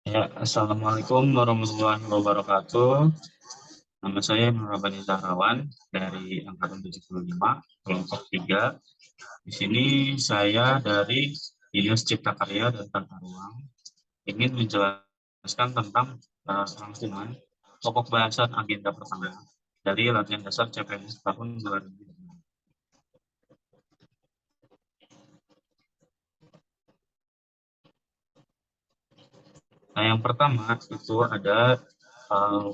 Ya, Assalamualaikum warahmatullahi wabarakatuh. Nama saya Nurabani Zahrawan dari Angkatan 75, kelompok 3. Di sini saya dari Dinas Cipta Karya dan Tata Ruang ingin menjelaskan tentang rangkuman pokok bahasan agenda pertama dari latihan dasar CPNS tahun 2020. Nah, yang pertama itu ada uh,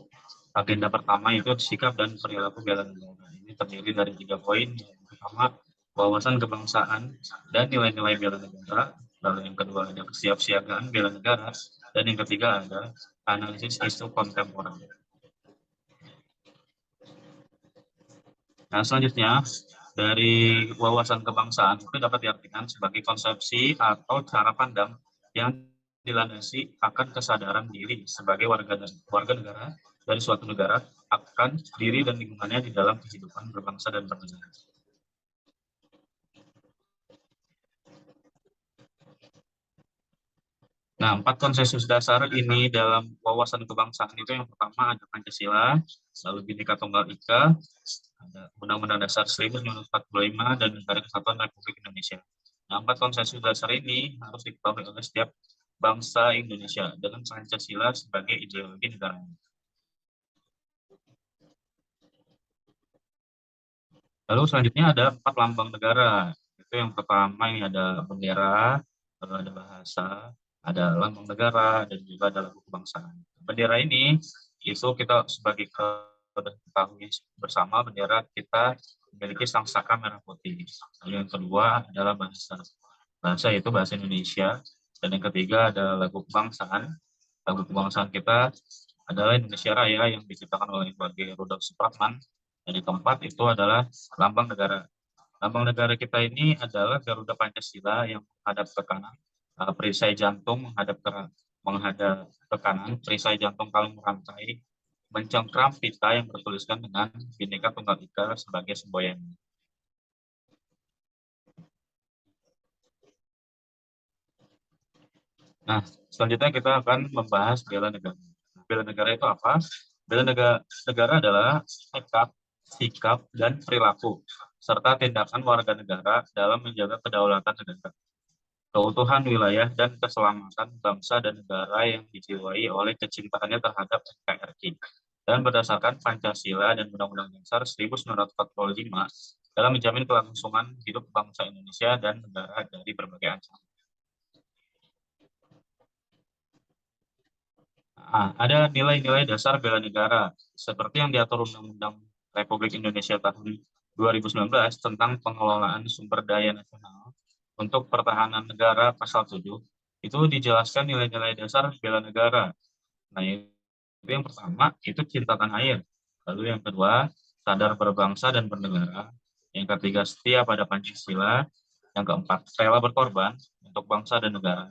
agenda pertama itu sikap dan perilaku bela negara. Ini terdiri dari 3 poin. Yang pertama, wawasan kebangsaan dan nilai-nilai bela negara. Lalu yang kedua ada kesiapsiagaan bela negara. Dan yang ketiga ada analisis isu kontemporer. Nah, selanjutnya dari wawasan kebangsaan itu dapat diartikan sebagai konsepsi atau cara pandang yang dilandasi akan kesadaran diri sebagai warga negara dari suatu negara akan diri dan lingkungannya di dalam kehidupan berbangsa dan bernegara. Nah, 4 konsensus dasar ini dalam wawasan kebangsaan itu yang pertama ada Pancasila, lalu Bhinneka Tunggal Ika, ada Undang-Undang Dasar 1945 dan Negara Kesatuan Republik Indonesia. Nah, 4 konsensus dasar ini harus diketahui oleh setiap bangsa Indonesia dengan Pancasila sebagai ideologi negara. Lalu selanjutnya ada 4 lambang negara. Itu yang pertama ini ada bendera, lalu ada bahasa, ada lambang negara, dan juga ada lagu kebangsaan. Bendera ini itu kita sebagai ketahui bersama bendera kita memiliki sang saka merah putih. Lalu yang kedua adalah bahasa. Bahasa itu bahasa Indonesia. Dan yang ketiga ada lagu kebangsaan. Lagu kebangsaan kita adalah Indonesia Raya yang diciptakan oleh sebagai Rudolf Supratman. Dan yang keempat itu adalah lambang negara. Lambang negara kita ini adalah Garuda Pancasila yang menghadap ke kanan, perisai jantung menghadap ke kanan, perisai jantung kalung merantai, mencengkram pita yang bertuliskan dengan Bhinneka Tunggal Ika sebagai semboyan. Nah, selanjutnya kita akan membahas bela negara. Bela negara itu apa? Bela negara adalah sikap, dan perilaku, serta tindakan warga negara dalam menjaga kedaulatan negara, keutuhan wilayah, dan keselamatan bangsa dan negara yang dijiwai oleh kecintaannya terhadap NKRI. Dan berdasarkan Pancasila dan Undang-Undang Dasar 1945 dalam menjamin kelangsungan hidup bangsa Indonesia dan negara dari berbagai ancaman. Nah, ada nilai-nilai dasar bela negara seperti yang diatur Undang-Undang Republik Indonesia tahun 2019 tentang pengelolaan sumber daya nasional untuk pertahanan negara pasal 7 itu dijelaskan nilai-nilai dasar bela negara. Nah, itu yang pertama itu cinta tanah air. Lalu yang kedua, sadar berbangsa dan bernegara. Yang ketiga, setia pada Pancasila. Yang keempat, rela berkorban untuk bangsa dan negara.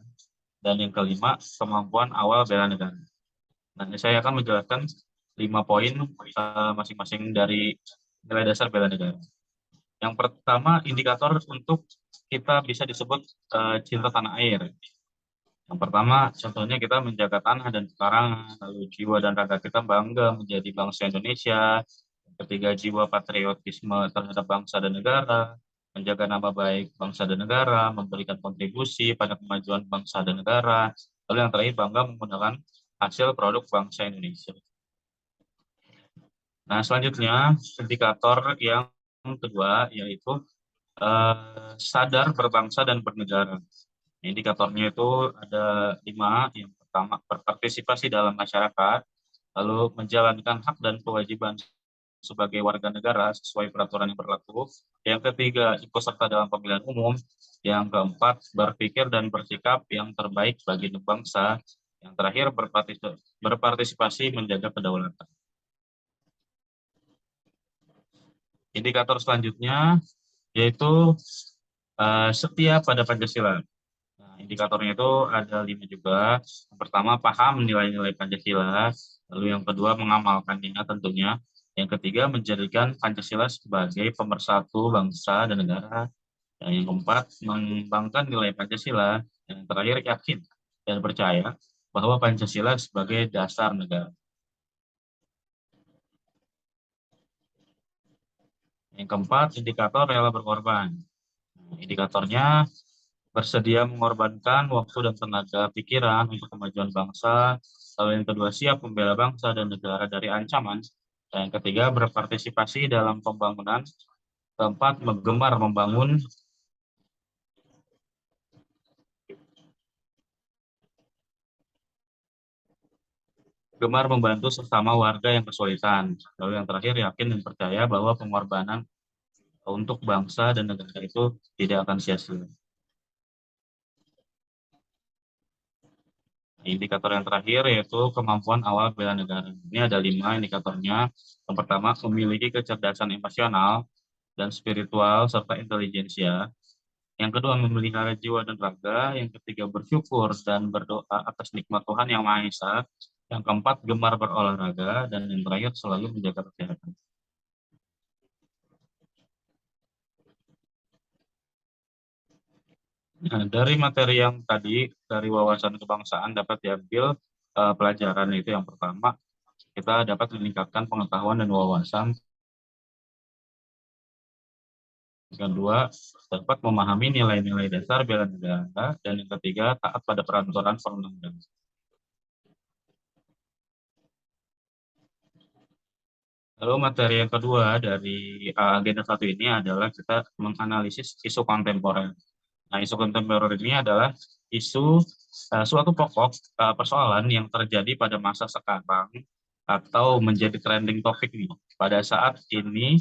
Dan yang kelima, kemampuan awal bela negara. Nah, saya akan menjelaskan 5 poin masing-masing dari nilai dasar bela negara. Yang pertama, indikator untuk kita bisa disebut cinta tanah air. Yang pertama, contohnya kita menjaga tanah dan pekarangan, lalu jiwa dan raga kita bangga menjadi bangsa Indonesia. Yang ketiga, jiwa patriotisme terhadap bangsa dan negara, menjaga nama baik bangsa dan negara, memberikan kontribusi pada kemajuan bangsa dan negara. Lalu yang terakhir, bangga menggunakan hasil produk bangsa Indonesia. Nah, selanjutnya indikator yang kedua yaitu sadar berbangsa dan bernegara. Indikatornya itu ada 5. Yang pertama, berpartisipasi dalam masyarakat, lalu menjalankan hak dan kewajiban sebagai warga negara sesuai peraturan yang berlaku. Yang ketiga, ikut serta dalam pemilihan umum. Yang keempat, berpikir dan bersikap yang terbaik bagi bangsa. Yang terakhir, berpartisipasi menjaga kedaulatan. Indikator selanjutnya yaitu setia pada Pancasila. Nah, indikatornya itu ada 5 juga. Yang pertama, paham nilai-nilai Pancasila. Lalu yang kedua, mengamalkannya tentunya. Yang ketiga, menjadikan Pancasila sebagai pemersatu bangsa dan negara. Dan yang keempat, mengembangkan nilai Pancasila. Dan yang terakhir, yakin dan percaya bahwa Pancasila sebagai dasar negara. Yang keempat, indikator rela berkorban. Indikatornya bersedia mengorbankan waktu dan tenaga pikiran untuk kemajuan bangsa. Lalu yang kedua, siap membela bangsa dan negara dari ancaman. Dan yang ketiga, berpartisipasi dalam pembangunan. Keempat, gemar membangun. Gemar membantu sesama warga yang kesulitan. Lalu yang terakhir, yakin dan percaya bahwa pengorbanan untuk bangsa dan negara itu tidak akan sia-sia. Indikator yang terakhir yaitu kemampuan awal bela negara. Ini ada 5 indikatornya. Yang pertama, memiliki kecerdasan emosional dan spiritual serta intelijensia. Yang kedua, memelihara jiwa dan raga. Yang ketiga, bersyukur dan berdoa atas nikmat Tuhan Yang Maha Esa. Yang keempat, gemar berolahraga. Dan yang terakhir, selalu menjaga kesehatan. Nah, dari materi yang tadi, dari wawasan kebangsaan dapat diambil pelajaran itu yang pertama, kita dapat meningkatkan pengetahuan dan wawasan. Yang kedua, dapat memahami nilai-nilai dasar bela negara. Dan yang ketiga, taat pada peraturan perundang-undangan. Lalu materi yang kedua dari agenda satu ini adalah kita menganalisis isu kontemporer. Nah, isu kontemporer ini adalah isu suatu pokok persoalan yang terjadi pada masa sekarang atau menjadi trending topik nih. Pada saat ini,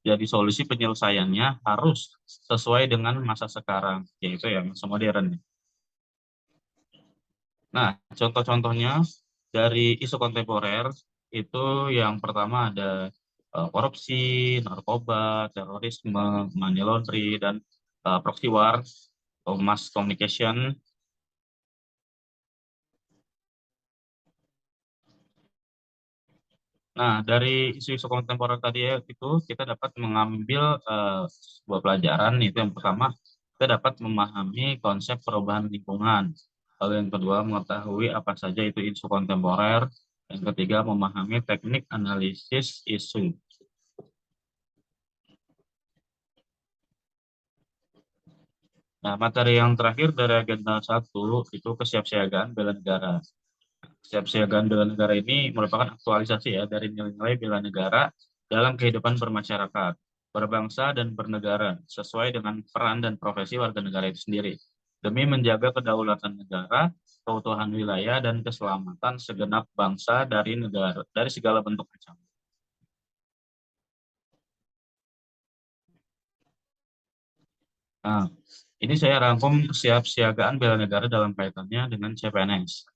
jadi solusi penyelesaiannya harus sesuai dengan masa sekarang, yaitu ya masa modern. Nah, contoh-contohnya dari isu kontemporer itu yang pertama ada korupsi, narkoba, terorisme, money laundry, dan proxy war atau mass communication. Nah, dari isu-isu kontemporer tadi ya, itu kita dapat mengambil sebuah pelajaran. Itu yang pertama, kita dapat memahami konsep perubahan lingkungan. Lalu yang kedua, mengetahui apa saja itu isu kontemporer. Yang ketiga, memahami teknik analisis isu. Nah, materi yang terakhir dari agenda satu itu kesiapsiagaan bela negara. Kesiapsiagaan bela negara ini merupakan aktualisasi ya dari nilai-nilai bela negara dalam kehidupan bermasyarakat, berbangsa dan bernegara sesuai dengan peran dan profesi warga negara itu sendiri demi menjaga kedaulatan negara, keutuhan wilayah dan keselamatan segenap bangsa dari negara dari segala bentuk ancaman. Nah, ini saya rangkum kesiapsiagaan bela negara dalam kaitannya dengan CPNS.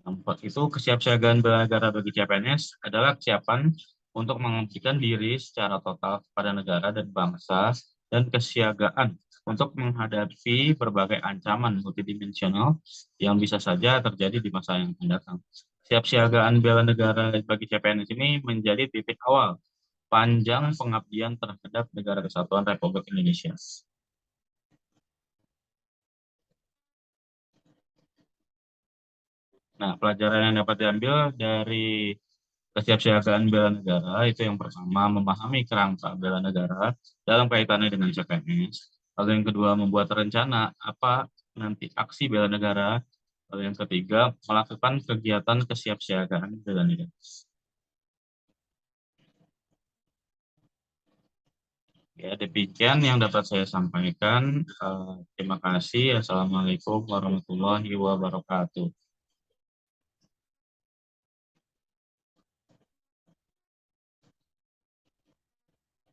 Empat itu kesiapsiagaan bela negara bagi CPNS adalah kesiapan untuk mengabdikan diri secara total kepada negara dan bangsa dan kesiagaan untuk menghadapi berbagai ancaman multidimensional yang bisa saja terjadi di masa yang akan datang. Kesiapsiagaan bela negara bagi CPNS ini menjadi titik awal panjang pengabdian terhadap Negara Kesatuan Republik Indonesia. Nah, pelajaran yang dapat diambil dari kesiapsiagaan bela negara itu yang pertama memahami kerangka bela negara dalam kaitannya dengan CPNS. Lalu yang kedua membuat rencana apa nanti aksi bela negara. Lalu yang ketiga melakukan kegiatan kesiapsiagaan bela negara. Ya, demikian yang dapat saya sampaikan. Terima kasih. Assalamualaikum warahmatullahi wabarakatuh.